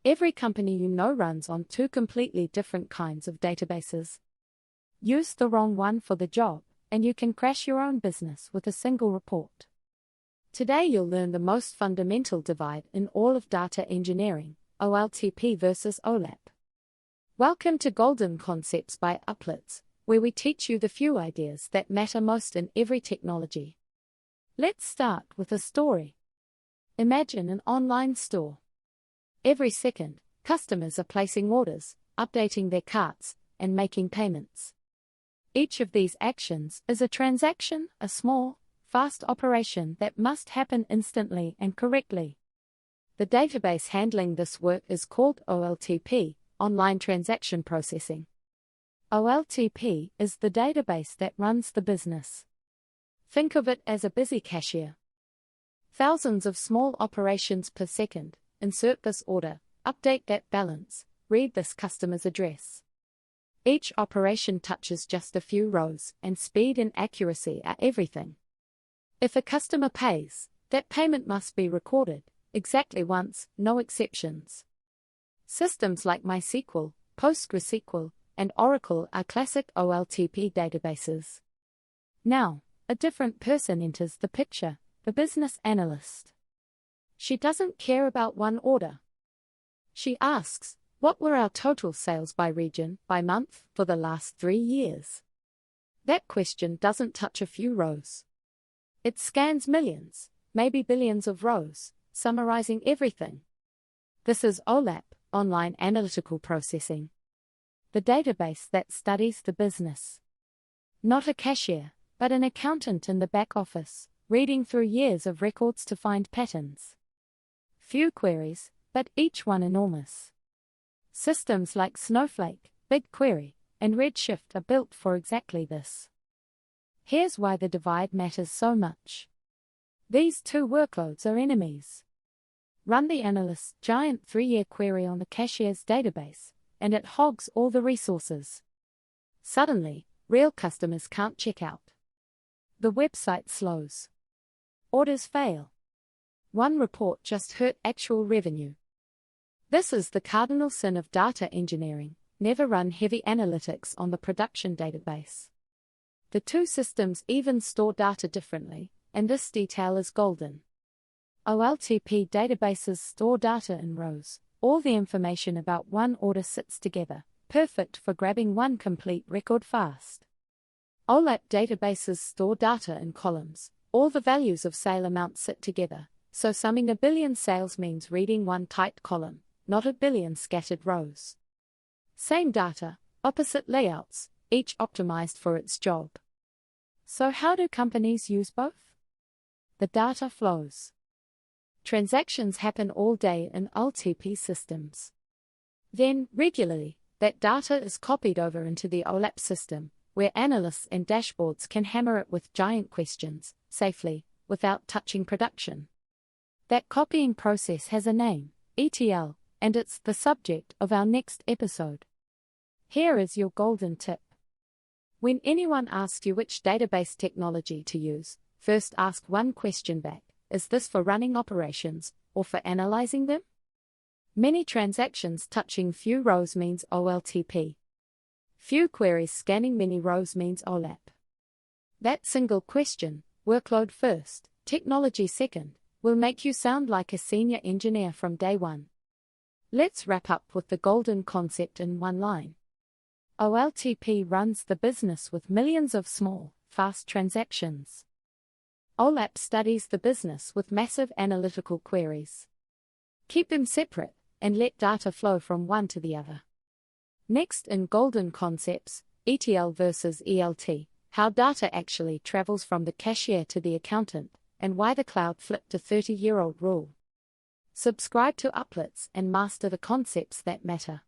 Every company you know runs on two completely different kinds of databases. Use the wrong one for the job, and you can crash your own business with a single report. Today you'll learn the most fundamental divide in all of data engineering, OLTP versus OLAP. Welcome to Golden Concepts by Uplatz, where we teach you the few ideas that matter most in every technology. Let's start with a story. Imagine an online store. Every second, customers are placing orders, updating their carts, and making payments. Each of these actions is a transaction, a small, fast operation that must happen instantly and correctly. The database handling this work is called OLTP, Online Transaction Processing. OLTP is the database that runs the business. Think of it as a busy cashier. Thousands of small operations per second. Insert this order, update that balance, read this customer's address. Each operation touches just a few rows, and speed and accuracy are everything. If a customer pays, that payment must be recorded, exactly once, no exceptions. Systems like MySQL, PostgreSQL, and Oracle are classic OLTP databases. Now, a different person enters the picture, the business analyst. She doesn't care about one order. She asks, what were our total sales by region, by month, for the last 3 years? That question doesn't touch a few rows. It scans millions, maybe billions of rows, summarizing everything. This is OLAP, Online Analytical Processing. The database that studies the business. Not a cashier, but an accountant in the back office, reading through years of records to find patterns. Few queries, but each one enormous. Systems like Snowflake, BigQuery, and Redshift are built for exactly this. Here's why the divide matters so much. These two workloads are enemies. Run the analyst's giant 3-year query on the cashier's database, and it hogs all the resources. Suddenly, real customers can't check out. The website slows. Orders fail. One report just hurt actual revenue. This is the cardinal sin of data engineering: never run heavy analytics on the production database. The two systems even store data differently, and this detail is golden. OLTP databases store data in rows. All the information about one order sits together, perfect for grabbing one complete record fast. OLAP databases store data in columns. All the values of sale amounts sit together. So summing a billion sales means reading one tight column, not a billion scattered rows. Same data, opposite layouts, each optimized for its job. So how do companies use both? The data flows. Transactions happen all day in OLTP systems. Then, regularly, that data is copied over into the OLAP system, where analysts and dashboards can hammer it with giant questions, safely, without touching production. That copying process has a name, ETL, and it's the subject of our next episode. Here is your golden tip. When anyone asks you which database technology to use, first ask one question back: is this for running operations, or for analyzing them? Many transactions touching few rows means OLTP. Few queries scanning many rows means OLAP. That single question, workload first, technology second, will make you sound like a senior engineer from day one. Let's wrap up with the golden concept in one line. OLTP runs the business with millions of small, fast transactions. OLAP studies the business with massive analytical queries. Keep them separate, and let data flow from one to the other. Next in Golden Concepts, ETL versus ELT, how data actually travels from the cashier to the accountant, and why the cloud flipped a 30-year-old rule. Subscribe to Uplatz and master the concepts that matter.